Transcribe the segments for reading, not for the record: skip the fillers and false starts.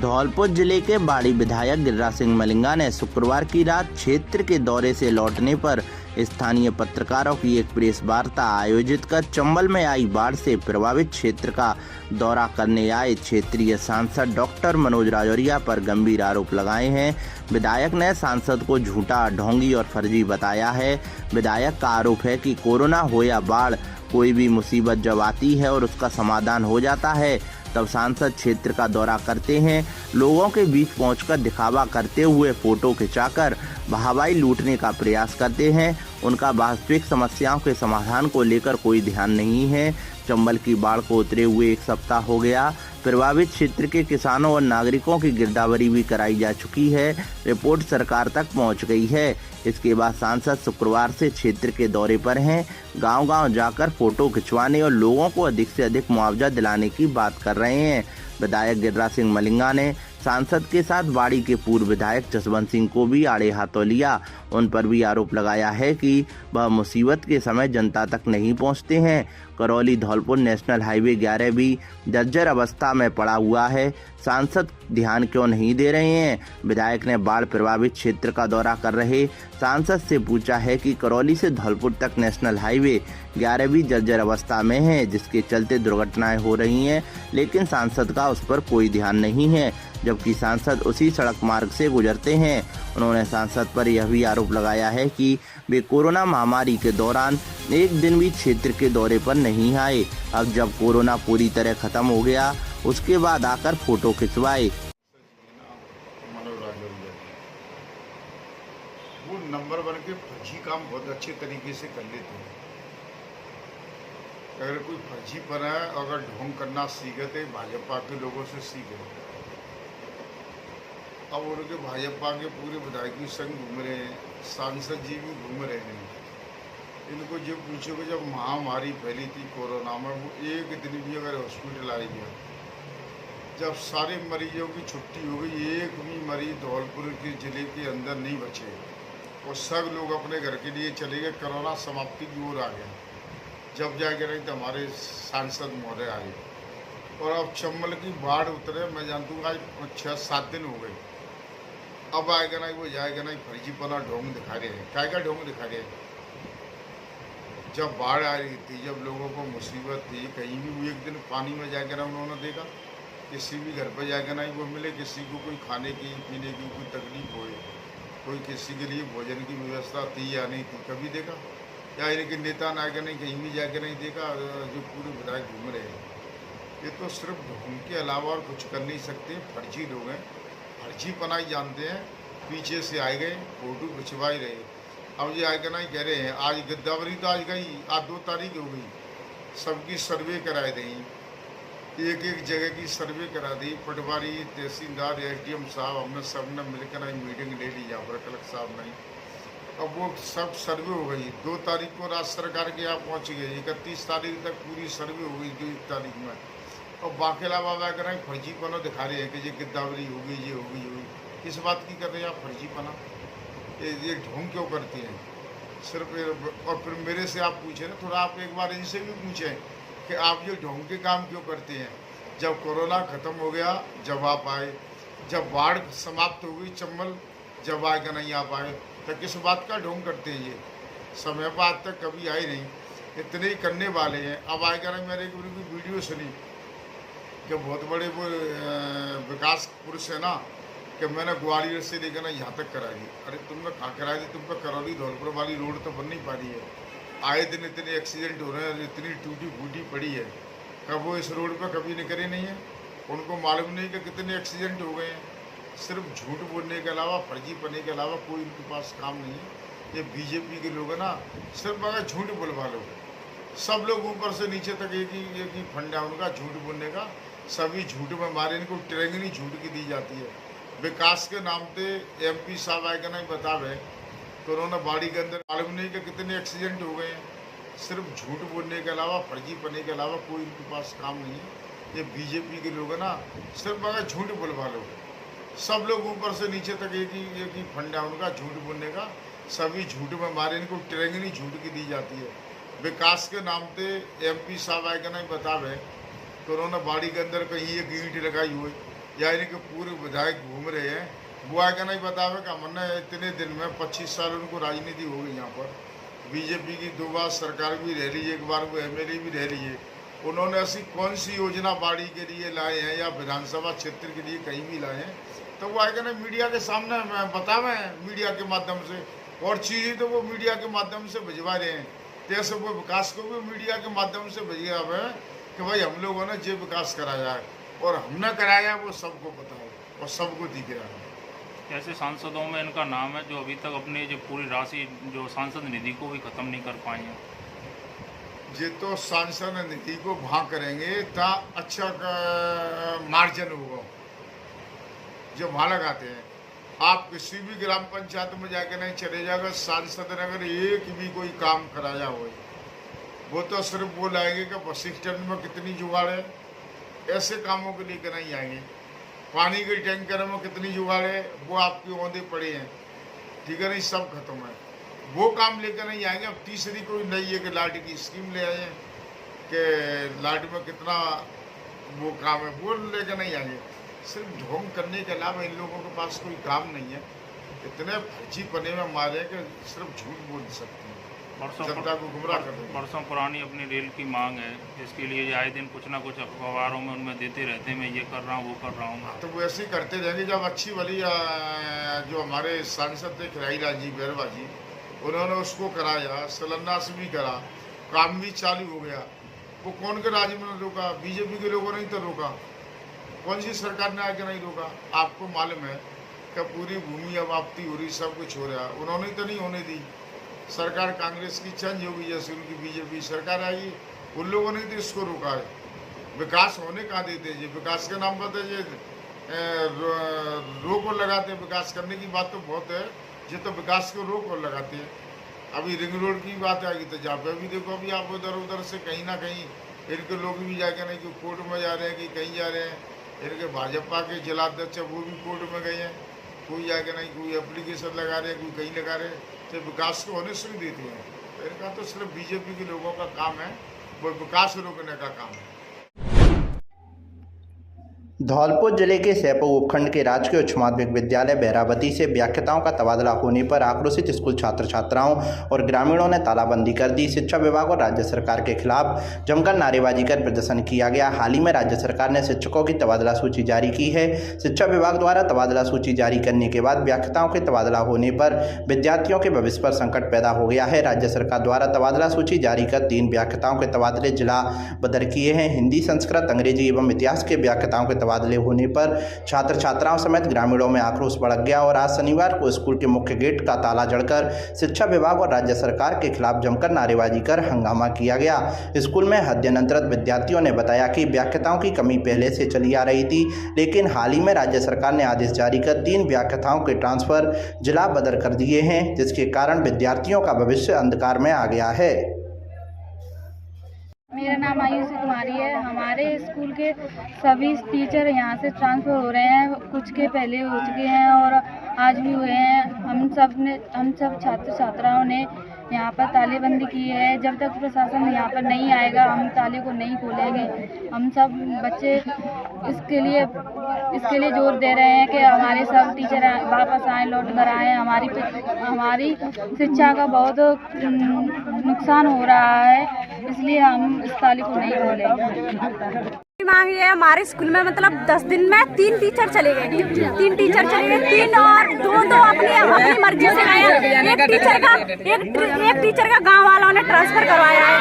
धौलपुर जिले के बाड़ी विधायक गिरिराज सिंह मलिंगा ने शुक्रवार की रात क्षेत्र के दौरे से लौटने पर स्थानीय पत्रकारों की एक प्रेस वार्ता आयोजित कर चंबल में आई बाढ़ से प्रभावित क्षेत्र का दौरा करने आए क्षेत्रीय सांसद डॉक्टर मनोज राजौरिया पर गंभीर आरोप लगाए हैं। विधायक ने सांसद को झूठा, ढोंगी और फर्जी बताया है। विधायक का आरोप है कि कोरोना हो या बाढ़, कोई भी मुसीबत जब आती है और उसका समाधान हो जाता है तब सांसद क्षेत्र का दौरा करते हैं, लोगों के बीच पहुंचकर दिखावा करते हुए फोटो खिंचाकर वाहवाही लूटने का प्रयास करते हैं। उनका वास्तविक समस्याओं के समाधान को लेकर कोई ध्यान नहीं है। चंबल की बाढ़ को उतरे हुए एक सप्ताह हो गया। प्रभावित क्षेत्र के किसानों और नागरिकों की गिरदावरी भी कराई जा चुकी है। रिपोर्ट सरकार तक पहुंच गई है। इसके बाद सांसद शुक्रवार से क्षेत्र के दौरे पर हैं। गांव-गांव जाकर फोटो खिंचवाने और लोगों को अधिक से अधिक मुआवजा दिलाने की बात कर रहे हैं। विधायक गिरिराज सिंह मलिंगा ने सांसद के साथ बाड़ी के पूर्व विधायक जसवंत सिंह को भी आड़े हाथों लिया। उन पर भी आरोप लगाया है कि वह मुसीबत के समय जनता तक नहीं पहुंचते हैं। करौली धौलपुर नेशनल हाईवे 11 भी जर्जर अवस्था में पड़ा हुआ है। सांसद ध्यान क्यों नहीं दे रहे हैं? विधायक ने बाढ़ प्रभावित क्षेत्र का दौरा कर रहे सांसद से पूछा है कि करौली से धौलपुर तक नेशनल हाईवे 11 भी जर्जर अवस्था में है, जिसके चलते दुर्घटनाएं हो रही हैं, लेकिन सांसद का उस पर कोई ध्यान नहीं है, जबकि सांसद उसी सड़क मार्ग से गुजरते हैं। उन्होंने सांसद पर यह भी आरोप लगाया है कि वे कोरोना महामारी के दौरान एक दिन भी क्षेत्र के दौरे पर नहीं आए। अब जब कोरोना पूरी तरह खत्म हो गया, उसके बाद आकर फोटो खिंचवाए। वो नंबर 1 के फर्जी काम बहुत अच्छे तरीके से कर लेते हैं। अगर कोई फर्जी पर है, अगर ढोंग करना सीखे थे भाजपा के लोगों से सीखे। अब उनके भाजपा के पूरे विधायक संघ घूम रहे हैं, सांसद जी भी घूम रहे हैं। इनको जो पूछोगे, जब महामारी फैली थी कोरोना में, वो एक दिन भी अगर हॉस्पिटल आई गया, जब सारे मरीजों की छुट्टी हो गई, एक भी मरीज धौलपुर के ज़िले के अंदर नहीं बचे और सब लोग अपने घर के लिए चले गए। कोरोना समाप्ति की ओर आ गया। जब जाएगा नहीं तो हमारे सांसद महोदय आए और अब चंबल की बाढ़ उतरे, मैं जानता हूँ आज 6-7 दिन हो गए। अब आएगा नहीं, वो जाएगा नहीं, फर्जीपना ढोंग दिखा रहे हैं। क्या क्या ढोंग दिखा रहे हैं? जब बाढ़ आ रही थी, जब लोगों को मुसीबत थी, कहीं भी वो एक दिन पानी में जाकर ना उन्होंने देखा, किसी भी घर पर जाएगा नहीं वो मिले, किसी को कोई खाने की पीने की कोई तकलीफ हो, कोई किसी के लिए भोजन की व्यवस्था थी या नहीं थी, कभी देखा? या इनके नेता नायक नहीं कहीं भी जाके नहीं देखा? जो पूरे विधायक घूम रहे हैं, ये तो सिर्फ ढोंग के अलावा और कुछ कर नहीं सकते। फर्जी लोग हैं, फर्जी पनाई जानते हैं। पीछे से आए गए, फोटो खिंचवा ही रहे। अब ये आगे नहीं कह रहे हैं, आज गिरदावरी तो आज गई, आज 2 तारीख हो गई, सबकी सर्वे कराए दी, एक एक जगह की सर्वे करा दी। पटवारी, तहसीलदार, SDM साहब, हमने सब ने मिलकर मीटिंग ले ली यहाँ पर, कलेक्टर साहब नहीं। अब वो सब सर्वे हो गई। 2 तारीख को राज्य सरकार के यहाँ पहुँच गई, 31 तारीख तक पूरी सर्वे हो गई 2 तारीख में। और बाकेला बाबा कर रहे हैं, फर्जीपना दिखा रहे हैं कि ये गिरदावरी हो गई, ये हो गई, हो गई। किस बात की कर रहे हैं आप फर्जीपना? ये ढोंग क्यों करती हैं सिर्फ? और फिर मेरे से आप पूछे ना, थोड़ा आप एक बार इनसे भी पूछें कि आप ये ढोंग के काम क्यों करते हैं? जब कोरोना ख़त्म हो गया, जब आप आए, जब बाढ़ समाप्त हो गई चंबल, जब आएगा नहीं आप आए, तो किस बात का ढोंग करते हैं? ये समय पर आज तक कभी आए नहीं, इतने ही करने वाले हैं। अब आएगा नहीं। मैंने एक वीडियो सुनी कि बहुत बड़े वो विकास पुरुष है ना, कि मैंने ग्वालियर से लेकर ना यहाँ तक करा दी। अरे तुमने कहाँ करा दी? तुम पर करौली धौलपुर वाली रोड तो बन नहीं पा रही है। आए दिन इतने एक्सीडेंट हो रहे हैं, इतनी टूटी फूटी पड़ी है। कब वो इस रोड पर कभी निकले नहीं है? उनको मालूम नहीं कि कितने एक्सीडेंट हो गए हैं। सिर्फ झूठ बोलने के अलावा, फर्जी बनने के अलावा कोई उनके पास काम नहीं है। ये बीजेपी के लोग हैं ना, सिर्फ अगर झूठ बुलवा लो, सब लोग ऊपर से नीचे तक एक ही फंडा उनका झूठ बोलने का। सभी झूठ में मारे, इनको ट्रेनिंग झूठ की दी जाती है। विकास के नाम पे MP साहब आएगा नहीं बतावे, कोरोना बाड़ी के अंदर मालूम नहीं कि कितने एक्सीडेंट हो गए हैं। सिर्फ झूठ बोलने के अलावा, फर्जी बनने के अलावा कोई इनके पास काम नहीं है। ये बीजेपी के लोग हैं ना, सिर्फ अगर झूठ बुलवा लो, सब लोग ऊपर से नीचे तक एक ही फंडा उनका झूठ बोलने का। सभी झूठ में मारे, इनको ट्रेनिंग झूठ की दी जाती है। विकास के नाम पे MP साहब आएगा नहीं बतावे, कोरोना बाड़ी के अंदर कहीं एक ईंट लगाई हुई, या इनके पूरे विधायक घूम रहे हैं, वो आगे नहीं बतावे कि हमने इतने दिन में 25 साल उनको राजनीति हो गई यहाँ पर, बीजेपी की 2 बार सरकार भी रह ली है, 1 बार वो एमएलए भी रह ली है, उन्होंने ऐसी कौन सी योजना बाड़ी के लिए लाए हैं या विधानसभा क्षेत्र के लिए कहीं भी लाए हैं, तो वो आगे ना मीडिया के सामने बतावे मीडिया के माध्यम से, और चीज़ें तो वो मीडिया के माध्यम से भिजवा रहे हैं। जैसे वो विकास को भी मीडिया के माध्यम से भिजवा रहे हैं कि भाई हम लोगों ने जो विकास कराया है और हमने कराया वो सबको पता है और सबको दिख रहा है। ऐसे सांसदों में इनका नाम है जो अभी तक अपनी जो पूरी राशि जो सांसद निधि को भी खत्म नहीं कर पाए हैं। ये तो सांसद निधि को भाग करेंगे ता अच्छा मार्जिन होगा जो वहाँ लगाते हैं। आप किसी भी ग्राम पंचायत में जाकर नहीं चले जाएगा, सांसद ने अगर एक भी कोई काम कराया हो, वो तो सिर्फ वो लाएंगे कि बस स्टैंड में कितनी जुगाड़ है, ऐसे कामों के लिए नहीं आएंगे। पानी के टैंकर में कितनी जुगाड़ है, वो आपके औंधे पड़े हैं, ठीक है नहीं, सब खत्म है, वो काम लेकर नहीं आएंगे। अब तीसरी कोई नई है कि लाइट की स्कीम ले आए कि लाइट में कितना वो काम है, वो लेकर नहीं आएंगे। सिर्फ ढोंग करने के अलावा इन लोगों के पास कोई काम नहीं है, इतने फर्जी पने में मारे कि सिर्फ झूठ बोल सकते हैं, जनता को गुमराह कर रहे हैं। बरसों पुरानी अपनी रेल की मांग है, इसके लिए आए दिन कुछ ना कुछ अखबारों में उनमें देते रहते हैं, मैं ये कर रहा हूँ वो कर रहा हूँ। तो वो ऐसे ही करते रहेंगे। जब अच्छी वाली जो हमारे सांसद थे खिराईलाल जी बैरवा जी, उन्होंने उसको कराया, शिलान्यास भी करा, काम भी चालू हो गया, वो कौन के राज्य में रोका? बीजेपी के लोगों ने ही तो रोका, कौन सी सरकार ने आके नहीं रोका? आपको मालूम है कि पूरी भूमि अबाप्ती हो रही, सब कुछ हो रहा, उन्होंने तो नहीं होने दी। सरकार कांग्रेस की चेंज होगी, जैसे उनकी बीजेपी सरकार आई, उन लोगों ने तो इसको रोका है। विकास होने कहाँ देते जी? विकास के नाम पर ये रोक और लगाते हैं। विकास करने की बात तो बहुत है, ये तो विकास को रोक और लगाते हैं। अभी रिंग रोड की बात आएगी तो जहाँ पे अभी देखो, अभी आप उधर उधर से कहीं ना कहीं इनके लोग भी जाके नहीं कि कोर्ट में जा रहे हैं कि कहीं जा रहे हैं, इनके भाजपा के जिलाध्यक्ष वो भी कोर्ट में गए हैं, कोई जाके नहीं, कोई एप्लीकेशन लगा रहे हैं, कोई कहीं लगा रहे हैं, तो विकास को होने से देते हैं। तो इनका तो सिर्फ बीजेपी के लोगों का काम है, वो विकास रोकने का काम है। धौलपुर जिले के सैपो उपखंड के राजकीय उच्च माध्यमिक विद्यालय बहरावती से व्याख्याताओं का तबादला होने पर आक्रोशित स्कूल छात्र छात्राओं और ग्रामीणों ने तालाबंदी कर दी। शिक्षा विभाग और राज्य सरकार के खिलाफ जमकर नारेबाजी कर प्रदर्शन किया गया। हाल ही में राज्य सरकार ने शिक्षकों की तबादला सूची जारी की है। शिक्षा विभाग द्वारा तबादला सूची जारी करने के बाद व्याख्याताओं के तबादला होने पर विद्यार्थियों के भविष्य पर संकट पैदा हो गया है। राज्य सरकार द्वारा तबादला सूची जारी कर 3 व्याख्याताओं के तबादले जिला बदर किए हैं। हिंदी, संस्कृत, अंग्रेजी एवं इतिहास के व्याख्याताओं के तबादले होने पर छात्र छात्राओं समेत ग्रामीणों में आक्रोश भड़क गया और आज शनिवार को स्कूल के मुख्य गेट का ताला जड़कर शिक्षा विभाग और राज्य सरकार के खिलाफ जमकर नारेबाजी कर हंगामा किया गया। स्कूल में अध्ययनरत विद्यार्थियों ने बताया कि व्याख्याताओं की कमी पहले से चली आ रही थी, लेकिन हाल ही में राज्य सरकार ने आदेश जारी कर 3 व्याख्याताओं के ट्रांसफर जिला बदर कर दिए हैं, जिसके कारण विद्यार्थियों का भविष्य अंधकार में आ गया है। मेरा नाम आयुषी कुमारी है। हमारे स्कूल के सभी टीचर यहाँ से ट्रांसफ़र हो रहे हैं, कुछ के पहले हो चुके हैं और आज भी हुए हैं। हम सब छात्र छात्राओं ने यहाँ पर तालेबंदी की है। जब तक प्रशासन यहाँ पर नहीं आएगा हम ताले को नहीं खोलेंगे। हम सब बच्चे इसके लिए जोर दे रहे हैं कि हमारे सब टीचर वापस आएँ, लौट कर आएँ। हमारी शिक्षा का बहुत नुकसान हो रहा है, इसलिए हम इस ताले को नहीं खोलेंगे। मांग ये हमारे स्कूल में मतलब 10 दिन में 3 टीचर चले गए, 3 टीचर चले गए, 3 और 2 अपनी मर्जी से गए। एक टीचर का गांव वालों ने ट्रांसफर करवाया है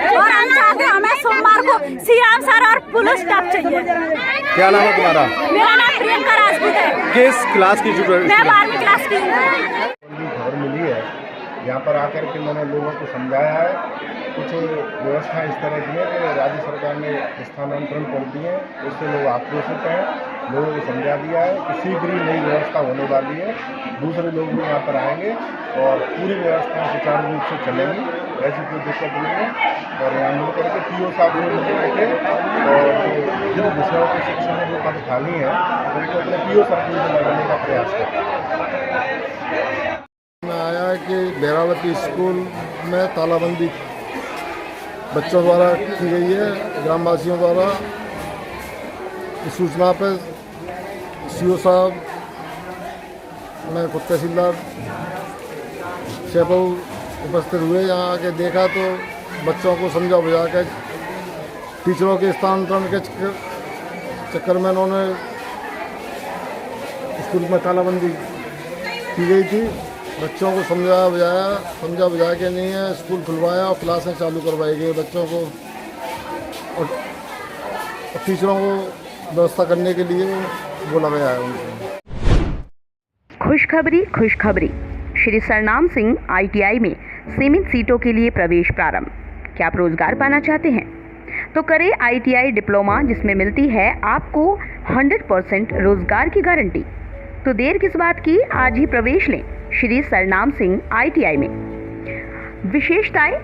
और हम चाहते हैं हमें सोमवार को सीएम सर और पुलिस स्टाफ चाहिए। क्या नाम है तुम्हारा? मेरा नाम प्रियंका राजपूत है। किस क्लास की स्टूडेंट? मैं 12वीं क्लास की हूँ। खबर मिली है, यहाँ पर आकर के मैंने लोगों को समझाया है। कुछ व्यवस्था इस तरह की है कि राज्य सरकार ने स्थानांतरण कर दिए, उससे लोग आक्रोशित हैं। लोगों को समझा दिया है कि शीघ्र ही नई व्यवस्था होने वाली है, दूसरे लोग भी यहाँ पर आएंगे और पूरी व्यवस्था सुचारू रूप से चलेगी, ऐसी कोई दिक्कत नहीं है। और यहाँ मिलकर के पीओ साहब ने मिलकर के और जिन विषयों की शिक्षा में जो पद खाली है उनको अपने पीओ सर्कल में लगाने का प्रयास करें। आया है कि बहरावती स्कूल में तालाबंदी बच्चों द्वारा की गई है, ग्रामवासियों द्वारा। इस सूचना पर सीओ साहब, मैं खुद तहसीलदार शेपऊ उपस्थित हुए। यहाँ आके देखा तो बच्चों को समझा बुझा कर टीचरों के स्थानांतरण के चक्कर में उन्होंने स्कूल में तालाबंदी की गई थी। बच्चों को समझा बुझा के नहीं है, स्कूल खुलवाया और क्लासें चालू करवाई गई बच्चों को, और टीचरों को व्यवस्था करने के लिए बोला गया है उनको। खुशखबरी। श्री सरनाम सिंह ITI में सीमित सीटों के लिए प्रवेश प्रारंभ। क्या आप रोजगार पाना चाहते हैं तो करें ITI डिप्लोमा, जिसमें मिलती है आपको 100% रोजगार की गारंटी। तो देर किस बात की, आज ही प्रवेश लें श्री सरनाम सिंह ITI में। विशेषताएं: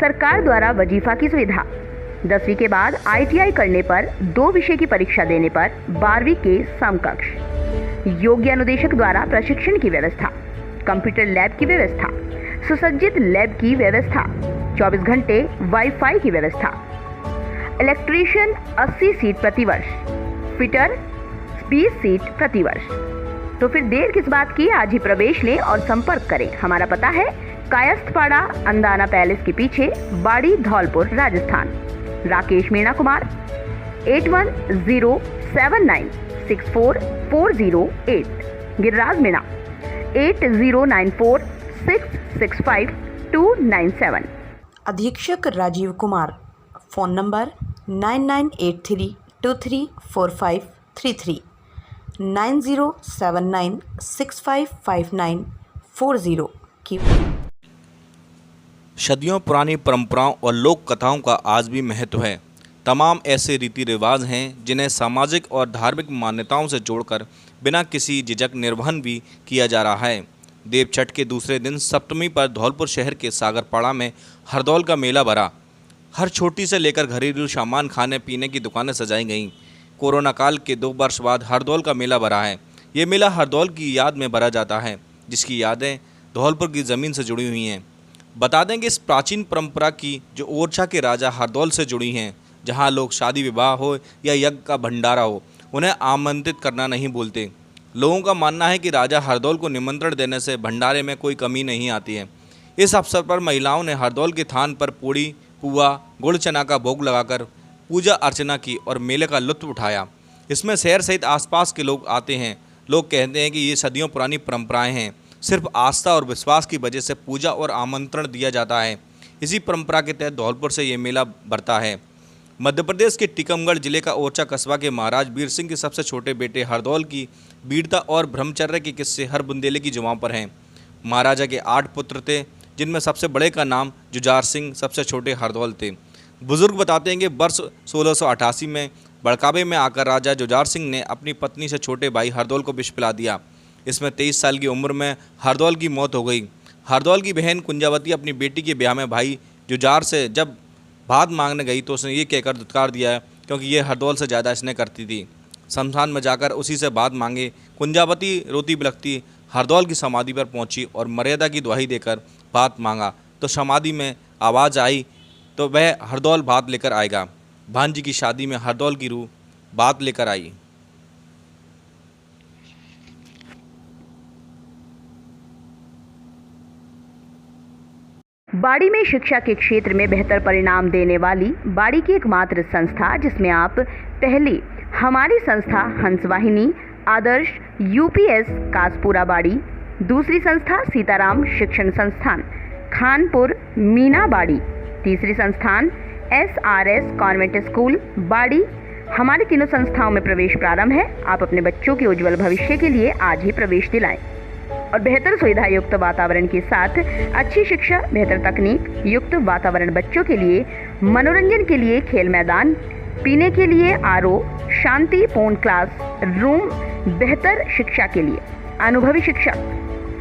सरकार द्वारा वजीफा की सुविधा, 10वीं के बाद ITI करने पर 2 विषय की परीक्षा देने पर 12वीं के समकक्ष, योग्य अनुदेशक द्वारा प्रशिक्षण की व्यवस्था, कंप्यूटर लैब की व्यवस्था, सुसज्जित लैब की व्यवस्था, 24 घंटे वाईफाई की व्यवस्था, इलेक्ट्रीशियन 80 सीट प्रति वर्ष, फिटर 20 सीट प्रति वर्ष। तो फिर देर किस बात की, आज ही प्रवेश लें और संपर्क करें। हमारा पता है कायस्थपाड़ा, अंदाना पैलेस के पीछे, बाड़ी, धौलपुर, राजस्थान। राकेश मीणा कुमार, 8107964408। गिरिराज मीणा, 8094665297। अधीक्षक राजीव कुमार, फ़ोन नंबर 9983234533, 9079655940 की। सदियों पुरानी परंपराओं और लोक कथाओं का आज भी महत्व है। तमाम ऐसे रीति रिवाज हैं जिन्हें सामाजिक और धार्मिक मान्यताओं से जोड़कर बिना किसी झिझक निर्वहन भी किया जा रहा है। देव छठ के दूसरे दिन सप्तमी पर धौलपुर शहर के सागरपाड़ा में हरदौल का मेला भरा। हर छोटी से लेकर घरेलू सामान, खाने पीने की दुकानें सजाई गईं। कोरोना काल के 2 वर्ष बाद हरदौल का मेला भरा है। ये मेला हरदौल की याद में भरा जाता है, जिसकी यादें धौलपुर की ज़मीन से जुड़ी हुई हैं। बता दें कि इस प्राचीन परंपरा की जो ओरछा के राजा हरदौल से जुड़ी हैं, जहां लोग शादी विवाह हो या यज्ञ का भंडारा हो, उन्हें आमंत्रित करना नहीं भूलते। लोगों का मानना है कि राजा हरदौल को निमंत्रण देने से भंडारे में कोई कमी नहीं आती है। इस अवसर पर महिलाओं ने हरदौल के थान पर पूड़ी, पुआ, गुड़ चना का भोग लगाकर पूजा अर्चना की और मेले का लुत्फ उठाया। इसमें शहर सहित आसपास के लोग आते हैं। लोग कहते हैं कि ये सदियों पुरानी परंपराएं हैं। सिर्फ आस्था और विश्वास की वजह से पूजा और आमंत्रण दिया जाता है। इसी परंपरा के तहत धौलपुर से ये मेला भरता है। मध्य प्रदेश के टीकमगढ़ जिले का ओरछा कस्बा के महाराज वीर सिंह के सबसे छोटे बेटे हरदौल की वीरता और ब्रह्मचर्य के किस्से हर बुंदेले की जुबान पर हैं। महाराजा के 8 पुत्र थे, जिनमें सबसे बड़े का नाम जुझार सिंह, सबसे छोटे हरदौल थे। बुजुर्ग बताते हैं कि वर्ष 1688 में बड़कावे में आकर राजा जुझार सिंह ने अपनी पत्नी से छोटे भाई हरदौल को विष पिला दिया। इसमें 23 साल की उम्र में हरदौल की मौत हो गई। हरदौल की बहन कुंजावती अपनी बेटी के ब्याह में भाई जुझार से जब भात मांगने गई तो उसने ये कहकर धुतकार दिया, क्योंकि ये हरदौल से ज़्यादा स्नेह करती थी। शमशान में जाकर उसी से भात मांगे। कुंजावती रोती बिलखती हरदौल की समाधि पर पहुंची और मर्यादा की दुहाई देकर भात मांगा तो समाधि में आवाज़ आई तो वह हरदौल भात लेकर आएगा। भांजी की शादी में हरदौल की रूह भात लेकर आई। बाड़ी में शिक्षा के क्षेत्र में बेहतर परिणाम देने वाली बाड़ी की एकमात्र संस्था, जिसमें आप पहली हमारी संस्था हंसवाहिनी आदर्श UPS कासपुरा बाड़ी, दूसरी संस्था सीताराम शिक्षण संस्थान खानपुर मीना बाड़ी, तीसरी संस्थान SRS कॉन्वेंट स्कूल बाड़ी। हमारी तीनों संस्थाओं में प्रवेश प्रारंभ है। आप अपने बच्चों के उज्जवल भविष्य के लिए आज ही प्रवेश दिलाएं और बेहतर सुविधा युक्त वातावरण के साथ अच्छी शिक्षा, बेहतर तकनीक युक्त वातावरण, बच्चों के लिए मनोरंजन के लिए खेल मैदान, पीने के लिए RO, शांतिपूर्ण क्लास रूम, बेहतर शिक्षा के लिए अनुभवी शिक्षक।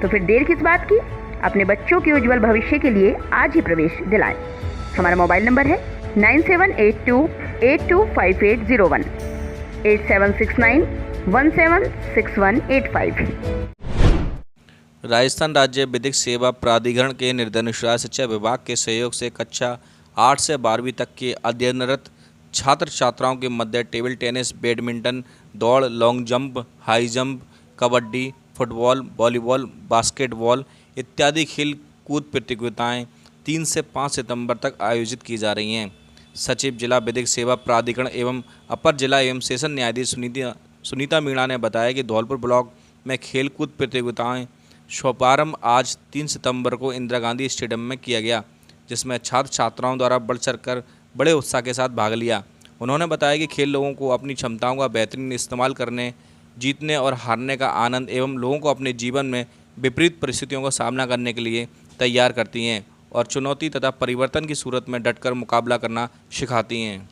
तो फिर देर किस बात की, अपने बच्चों के उज्जवल भविष्य के लिए आज ही प्रवेश दिलाएं। हमारा मोबाइल नंबर है 9782825801, 8769176185। राजस्थान राज्य विधिक सेवा प्राधिकरण के निर्देशानुसार शिक्षा विभाग के सहयोग से कक्षा 8 से 12वीं तक के अध्ययनरत छात्र छात्राओं के मध्य टेबल टेनिस, बैडमिंटन, दौड़, long jump, high jump, kabaddi, football, volleyball, basketball इत्यादि खेल कूद प्रतियोगिताएं 3 से 5 सितंबर तक आयोजित की जा रही हैं। सचिव जिला विधिक सेवा प्राधिकरण एवं अपर जिला एवं सेशन न्यायाधीश सुनीता मीणा ने बताया कि धौलपुर ब्लॉक में खेलकूद प्रतियोगिताएं शुभारंभ आज 3 सितंबर को इंदिरा गांधी स्टेडियम में किया गया, जिसमें छात्र छात्राओं द्वारा बढ़ चढ़कर बड़े उत्साह के साथ भाग लिया। उन्होंने बताया कि खेल लोगों को अपनी क्षमताओं का बेहतरीन इस्तेमाल करने, जीतने और हारने का आनंद एवं लोगों को अपने जीवन में विपरीत परिस्थितियों का सामना करने के लिए तैयार करती हैं और चुनौती तथा परिवर्तन की सूरत में डटकर मुकाबला करना सिखाती हैं।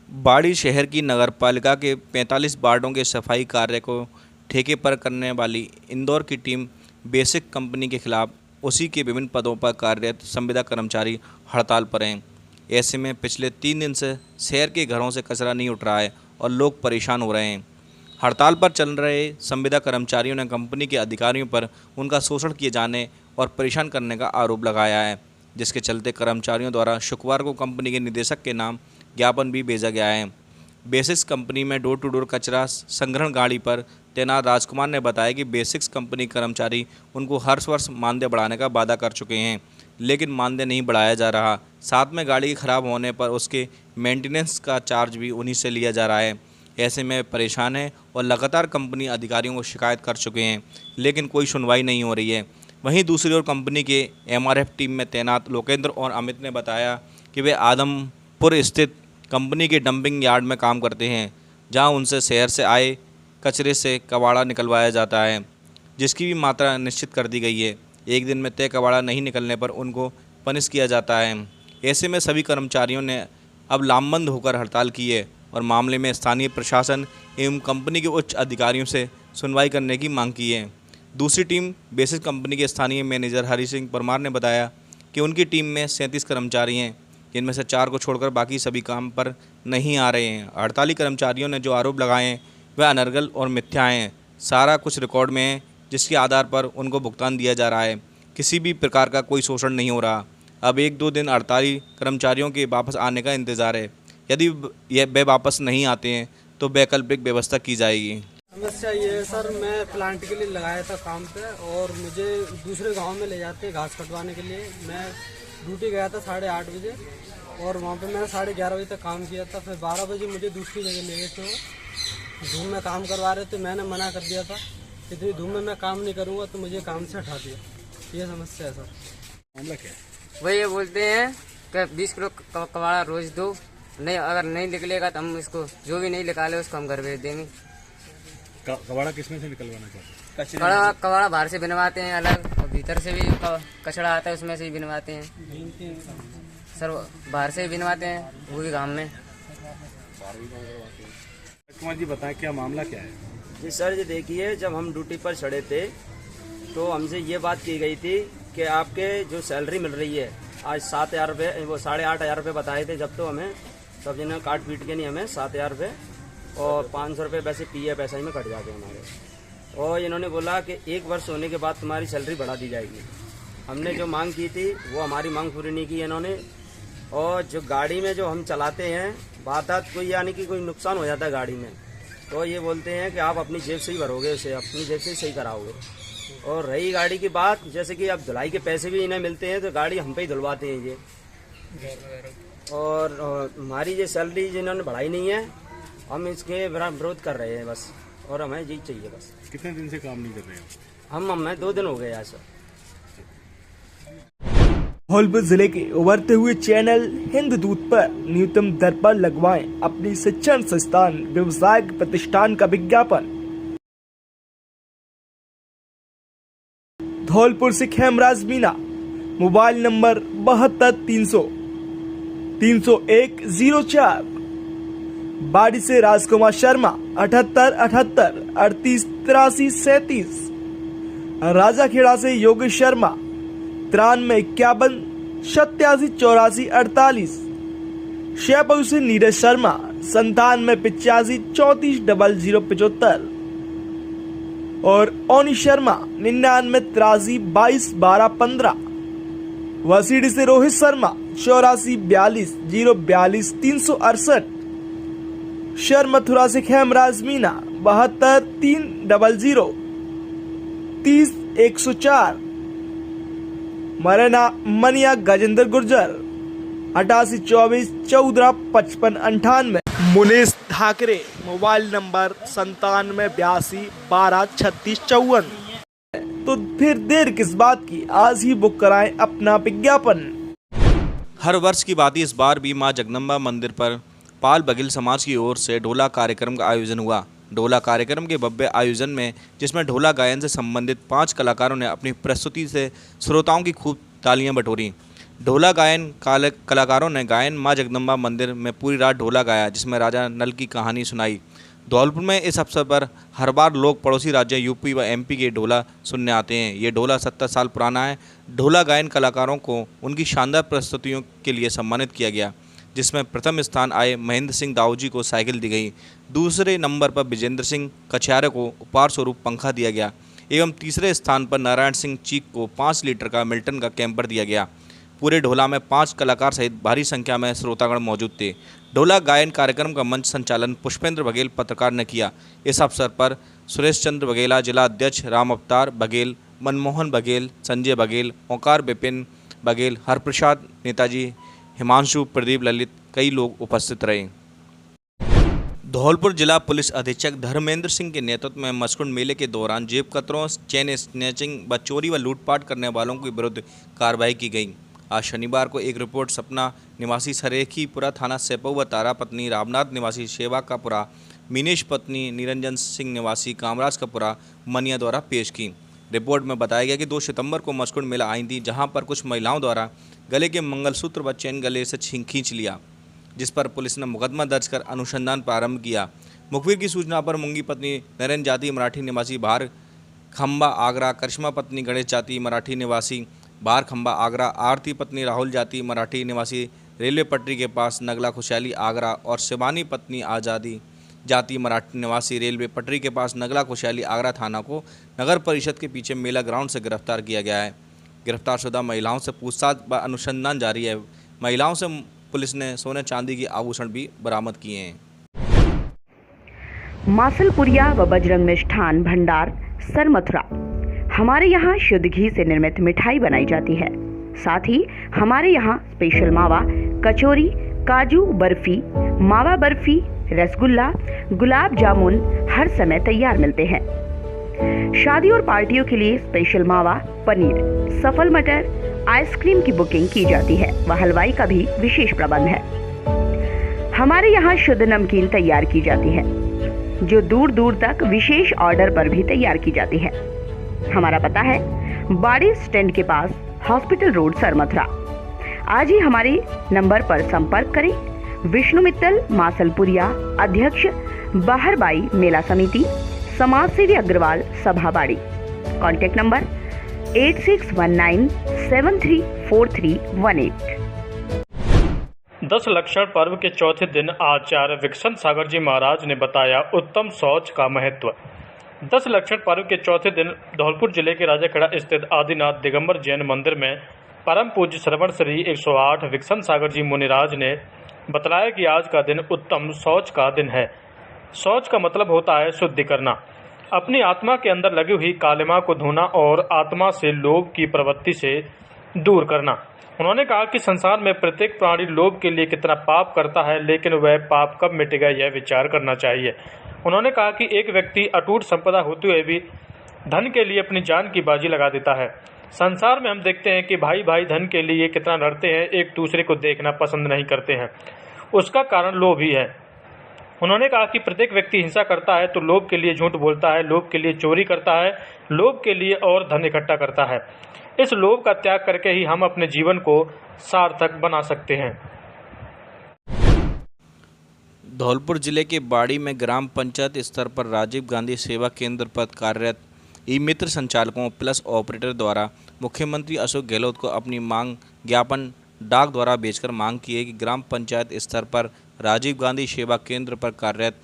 बाड़ी शहर की नगरपालिका के 45 वार्डों के सफाई कार्य को ठेके पर करने वाली इंदौर की टीम बेसिक कंपनी के खिलाफ उसी के विभिन्न पदों पर कार्यरत संविदा कर्मचारी हड़ताल पर हैं। ऐसे में पिछले 3 दिन से शहर के घरों से कचरा नहीं उठ रहा है और लोग परेशान हो रहे हैं। हड़ताल पर चल रहे संविदा कर्मचारियों ने कंपनी के अधिकारियों पर उनका शोषण किए जाने और परेशान करने का आरोप लगाया है, जिसके चलते कर्मचारियों द्वारा शुक्रवार को कंपनी के निदेशक के नाम ज्ञापन भी भेजा गया है। बेसिक्स कंपनी में डोर टू डोर कचरा संग्रहण गाड़ी पर तैनात राजकुमार ने बताया कि बेसिक्स कंपनी कर्मचारी उनको हर वर्ष मानदेय बढ़ाने का वादा कर चुके हैं, लेकिन मानदेय नहीं बढ़ाया जा रहा। साथ में गाड़ी के खराब होने पर उसके मेंटेनेंस का चार्ज भी उन्हीं से लिया जा रहा है। ऐसे में परेशान है और लगातार कंपनी अधिकारियों को शिकायत कर चुके हैं, लेकिन कोई सुनवाई नहीं हो रही है। वहीं दूसरी ओर कंपनी के MRF टीम में तैनात लोकेंद्र और अमित ने बताया कि वे आदमपुर स्थित कंपनी के डंपिंग यार्ड में काम करते हैं, जहां उनसे शहर से आए कचरे से कबाड़ा निकलवाया जाता है, जिसकी भी मात्रा निश्चित कर दी गई है। एक दिन में तय कबाड़ा नहीं निकलने पर उनको पनिश किया जाता है। ऐसे में सभी कर्मचारियों ने अब लामबंद होकर हड़ताल की है और मामले में स्थानीय प्रशासन एवं कंपनी के उच्च अधिकारियों से सुनवाई करने की मांग की है। दूसरी टीम बेसिक कंपनी के स्थानीय मैनेजर हरि सिंह परमार ने बताया कि उनकी टीम में 37 कर्मचारी हैं, जिनमें से 4 को छोड़कर बाकी सभी काम पर नहीं आ रहे हैं। हड़ताली कर्मचारियों ने जो आरोप लगाए हैं वह अनर्गल और मिथ्या हैं। सारा कुछ रिकॉर्ड में है, जिसके आधार पर उनको भुगतान दिया जा रहा है। किसी भी प्रकार का कोई शोषण नहीं हो रहा। अब 1-2 दिन हड़ताली कर्मचारियों के वापस आने का इंतज़ार है। यदि वे वापस नहीं आते हैं तो वैकल्पिक व्यवस्था की जाएगी। समस्या ये है सर, मैं प्लांट के लिए लगाया था काम पे और मुझे दूसरे गांव में ले जाते घास कटवाने के लिए। मैं ड्यूटी गया था 8:30 बजे और वहाँ पे मैंने 11:30 बजे तक काम किया था। फिर 12 बजे मुझे दूसरी जगह ले गए थे, धूम में काम करवा रहे थे। मैंने मना कर दिया था, इतनी धूम में मैं काम नहीं करूँगा, तो मुझे काम से हटा दिया। ये समस्या है सर। मामला क्या है? वही ये बोलते हैं कि 20 किलो कबाड़ा रोज दो, नहीं अगर नहीं निकलेगा तो हम इसको जो भी नहीं निकाले उसको हम घर भेज देंगे। कबाड़ा किसमें से निकलवाना चाहते हैं? कबाड़ा बाहर से बनवाते हैं अलग, और भीतर से भी कचड़ा आता है उसमें से भी बनवाते हैं सर। बाहर से भी बनवाते हैं, वो भी गाँव में। कुमार जी बताएं क्या मामला क्या है? जी सर जी देखिए, जब हम ड्यूटी पर चढ़े थे तो हमसे ये बात की गई थी कि आपके जो सैलरी मिल रही है आज 7,000 रुपये, वो 8,500 रुपये बताए थे जब, तो हमें सब जिन्हें काट पीट के नहीं हमें 7,000 रुपये और 500 रुपये वैसे PF ऐसा ही में कट जाते हैं हमारे। और इन्होंने बोला कि 1 वर्ष होने के बाद तुम्हारी सैलरी बढ़ा दी जाएगी। हमने जो मांग की थी वो हमारी मांग पूरी नहीं की इन्होंने। और जो गाड़ी में जो हम चलाते हैं बात कोई यानी कि कोई नुकसान हो जाता है गाड़ी में, तो ये बोलते हैं कि आप अपनी जेब से ही भरोगे, उसे अपनी जेब से ही सही कराओगे। और रही गाड़ी की बात, जैसे कि अब धुलाई के पैसे भी इन्हें मिलते हैं तो गाड़ी हम पे ही धुलवाते हैं ये। और हमारी ये सैलरी जिन्होंने बढ़ाई नहीं है, हम इसके विरोध कर रहे हैं बस, और हमें जी चाहिए बस। कितने दिन से काम नहीं कर रहे हैं? हमें 2 दिन हो गए यहाँ से। धौलपुर जिले के उभरते हुए चैनल हिंददूत पर न्यूनतम दर पर लगवाएं अपनी शिक्षण संस्थान व्यवसायिक प्रतिष्ठान का विज्ञापन। धौलपुर से खेमराज मीना, मोबाइल नंबर 72 300 301 04। बाड़ी से राजकुमार शर्मा 78 78 38 83 37। राजाखेड़ा से योगेश शर्मा 93 51 87 84 48। शेपऊ से नीरज शर्मा 97 85 34 00 75 और ओनी शर्मा 99 83 22 12 15। वसीडी से रोहित शर्मा 8442 शहर मथुरा से खेमराज मीना 72 300 30 104 मरना मनिया गजेंद्र गुर्जर 88 24 14 55 98। Munish Thackeray mobile number 97 12 36 54। तो फिर देर किस बात की, आज ही बुक कराएं अपना विज्ञापन। हर वर्ष की भांति इस बार भी मां जगदम्बा मंदिर पर पाल बघेल समाज की ओर से ढोला कार्यक्रम का आयोजन हुआ। ढोला कार्यक्रम के भव्य आयोजन में, जिसमें ढोला गायन से संबंधित 5 कलाकारों ने अपनी प्रस्तुति से श्रोताओं की खूब तालियां बटोरी। ढोला गायन कलाकारों ने गायन मां जगदम्बा मंदिर में पूरी रात ढोला गाया, जिसमें राजा नल की कहानी सुनाई। धौलपुर में इस अवसर पर हर बार लोग पड़ोसी राज्य यूपी व एमपी के ढोला सुनने आते हैं। ये ढोला 70 साल पुराना है। ढोला गायन कलाकारों को उनकी शानदार प्रस्तुतियों के लिए सम्मानित किया गया, जिसमें प्रथम स्थान आए महेंद्र सिंह दाऊ जी को साइकिल दी गई। दूसरे नंबर पर विजेंद्र सिंह कछारे को उपहार स्वरूप पंखा दिया गया एवं तीसरे स्थान पर नारायण सिंह चीक को 5 लीटर का मिल्टन का कैंपर दिया गया। पूरे ढोला में 5 कलाकार सहित भारी संख्या में श्रोतागण मौजूद थे। ढोला गायन कार्यक्रम का मंच संचालन पुष्पेंद्र बघेल पत्रकार ने किया। इस अवसर पर सुरेश चंद्र बघेला, जिला अध्यक्ष राम अवतार बघेल, मनमोहन बघेल, संजय बघेल, ओंकार विपिन बघेल, हरप्रसाद, नेताजी हिमांशु, प्रदीप, ललित कई लोग उपस्थित रहे। धौलपुर जिला पुलिस अधीक्षक धर्मेंद्र सिंह के नेतृत्व में मस्कुंड मेले के दौरान जेब कतरों, चेन स्नैचिंग व चोरी व लूटपाट करने वालों के विरुद्ध कार्रवाई की गई। आज शनिवार को एक रिपोर्ट सपना निवासी सरेखीपुरा थाना सेपऊ व तारा पत्नी रामनाथ निवासी शेवाकापुरा, मीनेश पत्नी निरंजन सिंह निवासी कामराज कापुरा मनिया द्वारा पेश की। रिपोर्ट में बताया गया कि 2 सितंबर को मस्कुंड मेला आई थी, जहां पर कुछ महिलाओं द्वारा गले के मंगलसूत्र व चैन गले से खींच लिया, जिस पर पुलिस ने मुकदमा दर्ज कर अनुसंधान प्रारंभ किया। मुखबिर की सूचना पर मुंगी पत्नी नरेंद्र जाति मराठी निवासी बाहर खंबा आगरा, करिश्मा पत्नी गणेश जाति मराठी निवासी बाहर खंबा आगरा, आरती पत्नी राहुल जाति मराठी निवासी रेलवे पटरी के पास नगला खुशहाली आगरा और शिवानी पत्नी आज़ादी जाति मराठी निवासी रेलवे पटरी के पास नगला खुशहाली आगरा थाना को नगर परिषद के पीछे मेला ग्राउंड से गिरफ्तार किया गया है। गिरफ्तारशुदा महिलाओं से पूछताछ व अनुसंधान जारी है। महिलाओं से पुलिस ने सोने चांदी के आभूषण भी बरामद किए हैं। मासलपुरिया व बजरंग मिष्ठान भंडार सर मथुरा। हमारे यहाँ शुद्ध घी से निर्मित मिठाई बनाई जाती है। साथ ही हमारे यहाँ स्पेशल मावा, कचौरी, काजू बर्फी, मावा बर्फी, रसगुल्ला, गुलाब जामुन हर समय तैयार मिलते हैं। शादी और पार्टियों के लिए स्पेशल मावा, पनीर, सफल मटर, आइसक्रीम की बुकिंग की जाती है व हलवाई का भी विशेष प्रबंध है। हमारे यहाँ शुद्ध नमकीन तैयार की जाती है, जो दूर दूर तक विशेष ऑर्डर पर भी तैयार की जाती है। हमारा पता है बाड़ी स्टैंड के पास, हॉस्पिटल रोड, सर मथुरा। आज ही हमारे नंबर पर संपर्क करें। विष्णु मित्तल, मासलपुरिया, अध्यक्ष बाहरबाई मेला समिति, समाजसेवी अग्रवाल, सभाबाड़ी। Contact number 8619734318। 10 लक्षण पर्व के चौथे दिन आचार्य विकसन सागर जी महाराज ने बताया उत्तम शौच का महत्व। 10 लक्षण पर्व के चौथे दिन धौलपुर जिले के राजाखेड़ा स्थित आदिनाथ दिगंबर जैन मंदिर में परम पूज्य श्रवण श्री 108 विकसन सागर जी मुनिराज ने बतलाया कि आज का दिन उत्तम शौच का दिन है। शौच का मतलब होता है शुद्धि करना, अपनी आत्मा के अंदर लगी हुई कालिमा को धोना और आत्मा से लोभ की प्रवृत्ति से दूर करना। उन्होंने कहा कि संसार में प्रत्येक प्राणी लोभ के लिए कितना पाप करता है, लेकिन वह पाप कब मिटेगा यह विचार करना चाहिए। उन्होंने कहा कि एक व्यक्ति अटूट संपदा होते हुए भी धन के लिए अपनी जान की बाजी लगा देता है। संसार में हम देखते हैं कि भाई भाई धन के लिए कितना लड़ते हैं, एक दूसरे को देखना पसंद नहीं करते हैं। उसका कारण लोभ ही है। उन्होंने कहा कि प्रत्येक व्यक्ति हिंसा करता है तो लोभ के लिए झूठ बोलता है, लोभ के लिए चोरी करता है, लोभ के लिए और धन इकट्ठा करता है। इस लोभ का त्याग करके ही हम अपने जीवन को सार्थक बना सकते हैं। धौलपुर जिले के बाड़ी में ग्राम पंचायत स्तर पर राजीव गांधी सेवा केंद्र पर कार्यरत ई-मित्र संचालकों प्लस ऑपरेटर द्वारा मुख्यमंत्री अशोक गहलोत को अपनी मांग ज्ञापन डाक द्वारा भेजकर मांग की है कि ग्राम पंचायत स्तर पर राजीव गांधी सेवा केंद्र पर कार्यरत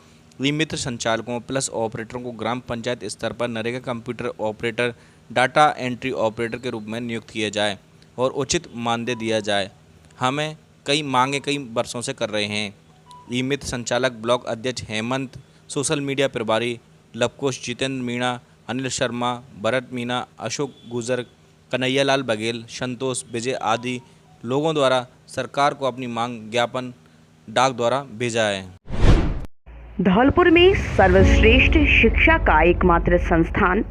ई-मित्र संचालकों प्लस ऑपरेटरों को ग्राम पंचायत स्तर पर NREGA computer operator, data entry operator के रूप में नियुक्त किया जाए और उचित मानदेय दिया जाए। हमें कई मांगे कई वर्षों से कर रहे हैं। ई-मित्र संचालक ब्लॉक अध्यक्ष हेमंत, सोशल मीडिया प्रभारी लवकुश, जितेंद्र मीणा, अनिल शर्मा, भरत मीणा, अशोक गुजर, कन्हैयालाल बघेल, संतोष, विजय आदि लोगों द्वारा सरकार को अपनी मांग ज्ञापन डाक द्वारा भेजा है। धौलपुर में सर्वश्रेष्ठ शिक्षा का एकमात्र संस्थान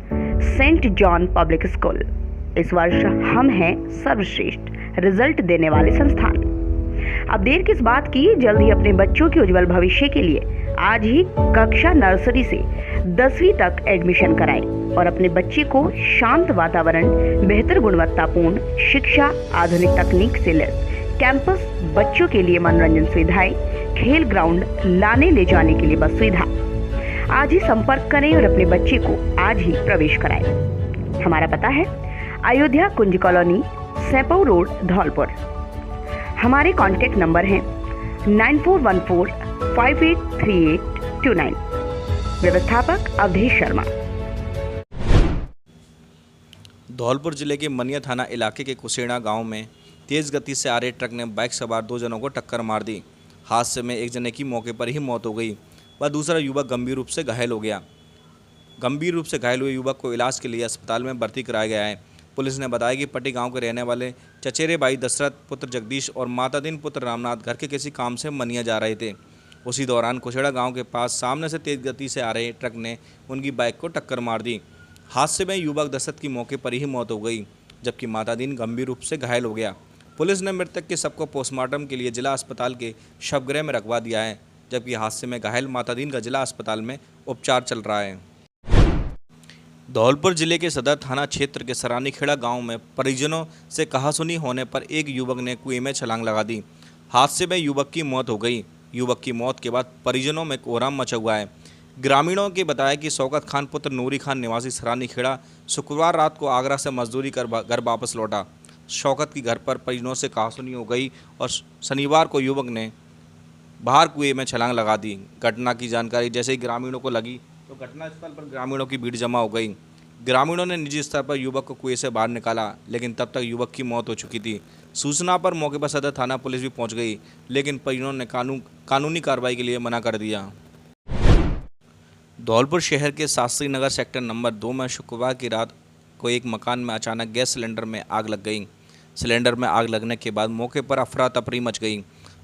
सेंट जॉन पब्लिक स्कूल। इस वर्ष हम हैं सर्वश्रेष्ठ रिजल्ट देने वाले संस्थान। अब देर किस बात की, जल्द ही अपने बच्चों के उज्जवल भविष्य के लिए आज ही कक्षा नर्सरी से 10वीं तक एडमिशन कराएं और अपने बच्चे को शांत वातावरण, बेहतर गुणवत्तापूर्ण शिक्षा, आधुनिक तकनीक से लैस कैंपस, बच्चों के लिए मनोरंजन सुविधाएं, खेल ग्राउंड, लाने ले जाने के लिए बस सुविधा। आज ही संपर्क करें और अपने बच्चे को आज ही प्रवेश कराएं। हमारा पता है अयोध्या कुंज कॉलोनी, सेपौ रोड, धौलपुर। हमारे कॉन्टैक्ट नंबर हैं 9414583829। व्यवस्थापक अवधेश शर्मा। धौलपुर जिले के मनिया थाना इलाके के कुसेड़ा गांव में तेज गति से आ रहे ट्रक ने बाइक सवार 2 जनों को टक्कर मार दी। हादसे में एक जने की मौके पर ही मौत हो गई व दूसरा युवक गंभीर रूप से घायल हो गया। गंभीर रूप से घायल हुए युवक को इलाज के लिए अस्पताल में भर्ती कराया गया है। पुलिस ने बताया कि पट्टी गांव के रहने वाले चचेरे भाई दशरथ पुत्र जगदीश और माता दिन पुत्र रामनाथ घर के किसी काम से मनिया जा रहे थे। उसी दौरान कुशेड़ा गांव के पास सामने से तेज गति से आ रहे ट्रक ने उनकी बाइक को टक्कर मार दी। हादसे में युवक दशरथ की मौके पर ही मौत हो गई, जबकि माता दिन गंभीर रूप से घायल हो गया। पुलिस ने मृतक के शव को पोस्टमार्टम के लिए जिला अस्पताल के शवगृह में रखवा दिया है, जबकि हादसे में घायल माता दिन का जिला अस्पताल में उपचार चल रहा है। धौलपुर जिले के सदर थाना क्षेत्र के सरानीखेड़ा गांव में परिजनों से कहासुनी होने पर एक युवक ने कुएं में छलांग लगा दी। हादसे में युवक की मौत हो गई। युवक की मौत के बाद परिजनों में कोहराम मचा हुआ है। ग्रामीणों के बताया कि शौकत खान पुत्र नूरी खान निवासी सरानीखेड़ा शुक्रवार रात को आगरा से मजदूरी कर घर वापस लौटा। शौकत की घर पर परिजनों से कहासुनी हो गई और शनिवार को युवक ने बाहर कुएं में छलांग लगा दी। घटना की जानकारी जैसे ही ग्रामीणों को लगी तो घटनास्थल पर ग्रामीणों की भीड़ जमा हो गई। ग्रामीणों ने निजी स्तर पर युवक को कुएं से बाहर निकाला, लेकिन तब तक युवक की मौत हो चुकी थी। सूचना पर मौके पर सदर थाना पुलिस भी पहुंच गई, लेकिन परिजनों ने कानूनी कार्रवाई के लिए मना कर दिया। धौलपुर शहर के शास्त्री नगर सेक्टर नंबर 2 में शुक्रवार की रात को एक मकान में अचानक गैस सिलेंडर में आग लग गई। सिलेंडर में आग लगने के बाद मौके पर अफरा तफरी मच गई।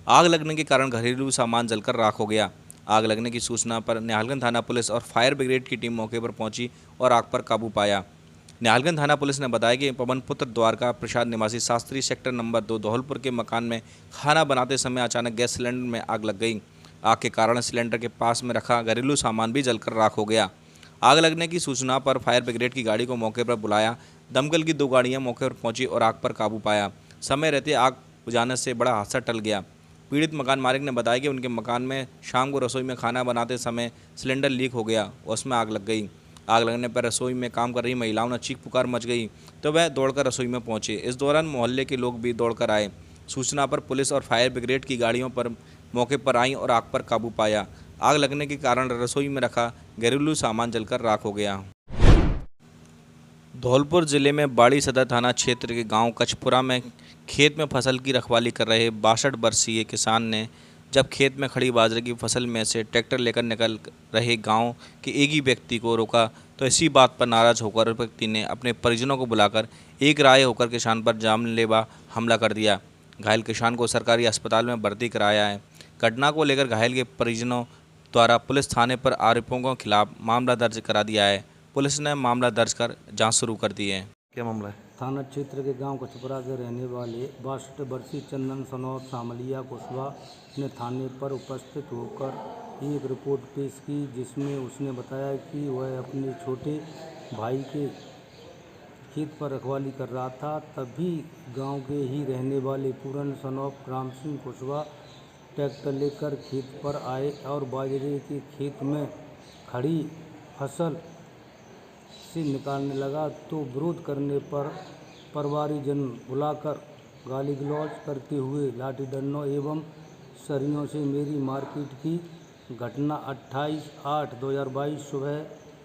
आग लगने के कारण घरेलू सामान जलकर राख हो गया। आग लगने की सूचना पर निहालगंज थाना पुलिस और फायर ब्रिगेड की टीम मौके पर पहुंची और आग पर काबू पाया। निहालगंज थाना पुलिस ने बताया कि पवन पुत्र द्वारका प्रसाद निवासी शास्त्री सेक्टर नंबर 2 धौलपुर के मकान में खाना बनाते समय अचानक गैस सिलेंडर में आग लग गई। आग के कारण सिलेंडर के पास में रखा घरेलू सामान भी जलकर राख हो गया। आग लगने की सूचना पर फायर ब्रिगेड की गाड़ी को मौके पर बुलाया। दमकल की 2 गाड़ियां मौके पर पहुंची और आग पर काबू पाया। समय रहते आग बुझाने से बड़ा हादसा टल गया। पीड़ित मकान मालिक ने बताया कि उनके मकान में शाम को रसोई में खाना बनाते समय सिलेंडर लीक हो गया और उसमें आग लग गई। आग लगने पर रसोई में काम कर रही महिलाओं ने चीख पुकार मच गई तो वह दौड़कर रसोई में पहुंचे। इस दौरान मोहल्ले के लोग भी दौड़कर आए। सूचना पर पुलिस और फायर ब्रिगेड की गाड़ियों पर मौके पर आई और आग पर काबू पाया। आग लगने के कारण रसोई में रखा घरेलू सामान जलकर राख हो गया। धौलपुर जिले में बाड़ी सदर थाना क्षेत्र के गांव कचपुरा में खेत में फसल की रखवाली कर रहे 62 वर्षीय किसान ने जब खेत में खड़ी बाजरे की फसल में से ट्रैक्टर लेकर निकल रहे गांव के एक ही व्यक्ति को रोका तो इसी बात पर नाराज होकर व्यक्ति ने अपने परिजनों को बुलाकर एक राय होकर किसान पर जानलेवा हमला कर दिया। घायल किसान को सरकारी अस्पताल में भर्ती कराया है। घटना को लेकर घायल के परिजनों द्वारा पुलिस थाने पर आरोपियों के खिलाफ मामला दर्ज करा दिया है। पुलिस ने मामला दर्ज कर जांच शुरू कर दी है। क्या मामला है? थाना क्षेत्र के गांव कचपुरा के रहने वाले 62 वर्षीय चंदन सनौर सामलिया कुशवाहा ने थाने पर उपस्थित होकर एक रिपोर्ट पेश की, जिसमें उसने बताया कि वह अपने छोटे भाई के खेत पर रखवाली कर रहा था। तभी गांव के ही रहने वाले पूरन सनौर राम सिंह कुशवाहा ट्रैक्टर लेकर खेत पर आए और बाजरे के खेत में खड़ी फसल से निकालने लगा तो विरोध करने पर परिवारजन बुलाकर गाली गलौज करते हुए लाठी डंडों एवं सरियों से मेरी मारपीट की। घटना 28/8/2022 सुबह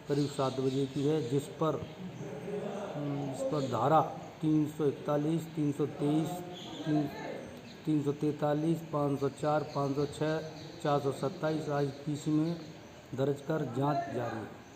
करीब 7 बजे की है, जिस पर धारा 341, 323, 343, 504, 506, 427 IPC में दर्ज कर जांच जारी है।